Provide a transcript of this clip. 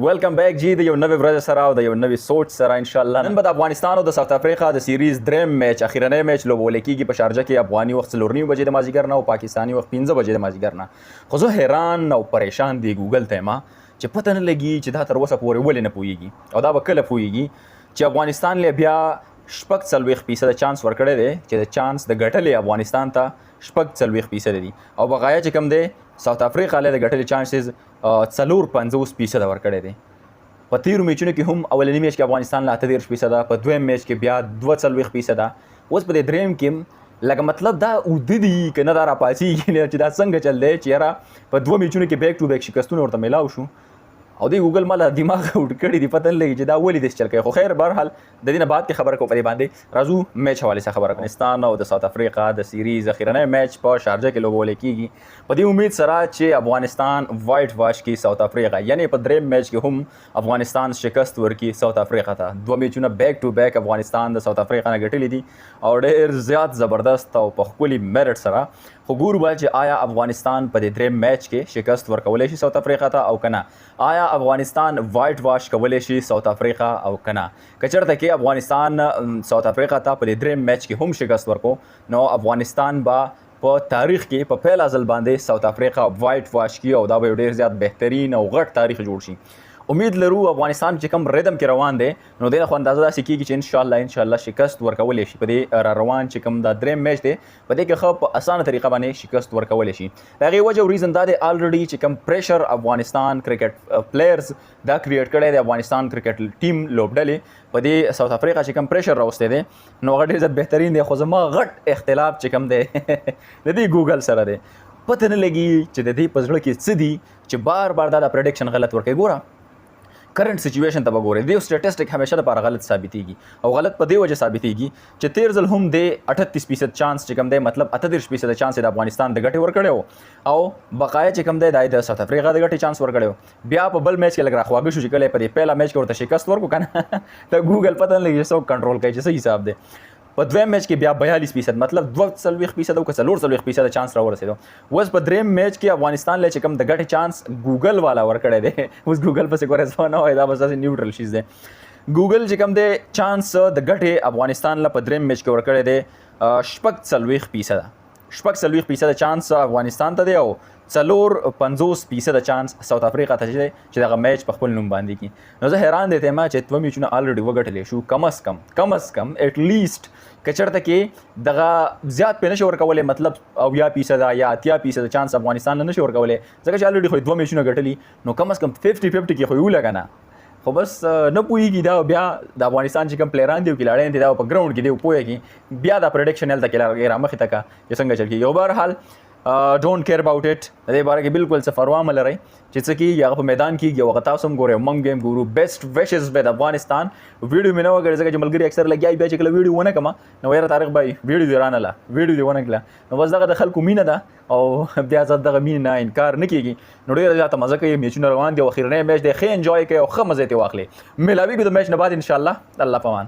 ویلکم بیک جی د یو نوې ورځ سره او د یو نوې سوچ سره ان شاء الله. نن به د افغانستان او د ساوث افریقا د سیریز دریم میچ اخیرنی میچ لوبول کیږي په شارجه کې افغاني وخت 4:30 بجې د مازدیګر نه او پاکستاني وخت 5 بجې د مازدیګر نه. خو زه حیران او پریشان دی ګوګل ته ما چې پته نه لګي چې دا تر اوسه پورې ولې نه پوهیږي او دا به کله پوهیږي چې افغانستان له بیا 40% چانس ورکړی دی چې د چانس د ګټلې افغانستان ته 40% دي او بقایا چې کوم دی ساوث افریقا له د ګټلې چانسز 50% ورکړی دی. په تیرو میچونو کې هم اولنی میچ کې افغانستان له 38%، په دویم میچ کې بیا 42%. اوس په دې دریم کې لکه مطلب دا اوده دي که نه دا راپاسېږي چې دا څنګه چل دی چې یاره په 2 میچونو کې بیک ټو بیک شکستونه ورته میلاو شو او دی ګوګل مالا دماغ وډ کړی دی، پته نه لګي چې دا ولې داسې چل کوي. خو خیر بهرحال د دې نه بعد کې خبره کوو په دې باندې. راځو میچ حوالې سره خبره کوو. افغانستان او د ساوث افریقا د سیریز اخیرنی میچ په شارجه کې لوبول کیږي په دې امید سره چې افغانستان وایټ واش کی ساوث افریقا، یعنی په دریم میچ کې هم افغانستان شکست ورکي ساوث افریقا ته. 2 میچونه بیک ټو بیک افغانستان د ساوث افریقا نه ګټلي دي او ډېر زیات زبردست او په ښکلي میرټ سره. خو ګورو به چې آیا افغانستان په دې دریم میچ کې شکست ورکولی شي ساوث افریقا ته او که نه، آیا افغانستان وایټ واش کولی شي ساوث افریقا او که نه. که چېرته کې افغانستان ساوث افریقا ته په دې دریم میچ کې هم شکست ورکو نو افغانستان به په تاریخ کې په پیل ځل باندې ساوث افریقا وایټ واش کی او دا به ډېر زیات بهترین او غټ تاریخ جوړ شي. امید لرو افغانستان چې کوم ریدم کې روان دی نو دغه خو اندازه داسې کېږي چې ان شاء الله شکست ورکولی شي په دې را روان چې کوم دا دریم میچ دی په دې کې ښه په اسانه طریقه باندې شکست ورکولی شي. د هغې وجه او ریزن دا دی الریډي چې کوم پریشر افغانستان کرکټ پلیئرز دا کریټ کړی دی، افغانستان کرکټ ټیم لوبډلې په دې ساوث افریقا چې کوم پریشر راوستی دی نو هغه ډېر زیات بهترین دی. خو زما غټ اختلاف چې کوم دی د دې ګوګل سره دی. پته نه لګي چې د دې په زړه کې څه دي چې بار بار دا پریډکشن غلط ورکوي. ګوره کرنٹ سچویشن ته به ګورئ، د یو سټیټسټک همیشه دپاره غلط ثابتېږي او غلط په دې وجه ثابتېږي چې تیر ځل هم د 38% چانس چې کوم دی مطلب 38% چانس د افغانستان د ګټې ورکړی او بقایا چې کوم دی د ساوث افریقا د ګټې چانس ورکړی. بیا په بل میچ کې لږ راخواږه شو چې کله په دې پیله میچ کې ورته شکست ورکړو که نه د ګوګل پته نه لګي څوک کنټرول کوي چې څه حساب دی. په دویم میچ کې بیا 42% مطلب 42% او که 40% چانس راورسېدو. اوس په دریم میچ کې افغانستان له چې کوم د ګټې چانس ګوګل والا ورکړی دی. اوس ګوګل پسې ګورې نه وایي دا بس داسې نیوټرل شیز دی. ګوګل چې کوم دی چانس د ګټې افغانستان له په دریم میچ کې ورکړی دی 40% 40% چانس افغانستان ته دی او 50% چانس ساوث افریقا ته چې دغه میچ په خپل نوم باندې کی. نو زه حیران دی ما چې 2 میچونه الریډي وګټلی شو کم از کم ایټ لیست که چېرته کې دغه زیات پې نشي ورکولی مطلب 80% یا 80% چانس افغانستان نه نشي ورکولی ځکه چې الریډي خو 2 میچونه ګټلي نو کم از کم 50-50 کې خو یې ولګه نه. خو بس نه پوهېږي دا بیا د افغانستان چې کوم پلیران دي او کلاړیان دي دا په ګراونډ کې دی پوهېږي بیا دا پرډکشن هلته کې رامخې ته که چې څنګه چل کېږي. او بهرحال ډونټ کیر اباؤټ اټ د دې باره کې بالکل څه پروا مه لرئ چې څه کېږي هغه په میدان کېږي او هغه تاسو هم ګورئ موږ هم ګورو. بیسټ ویشز ود افغانستان. ویډیو مې نه وکړې ځکه چې ملګري اکثر لګیا بیا چې کله ویډیو ونه کړم نو یاره طارق بھائی ویډیو دې رانله ویډیو دې ونه کړله نو بس دغه د خلکو مینه ده او بیا زه دغه مینې نه انکار نه کېږي. نو ډېره زیاته مزه کوي، میچونه روان دي او اخرنی میچ دی ښه انجوای کوئ او ښه مزه یې ترې واخلئ. میلاویږو د میچ نه بعد انشاءالله. الله پامان.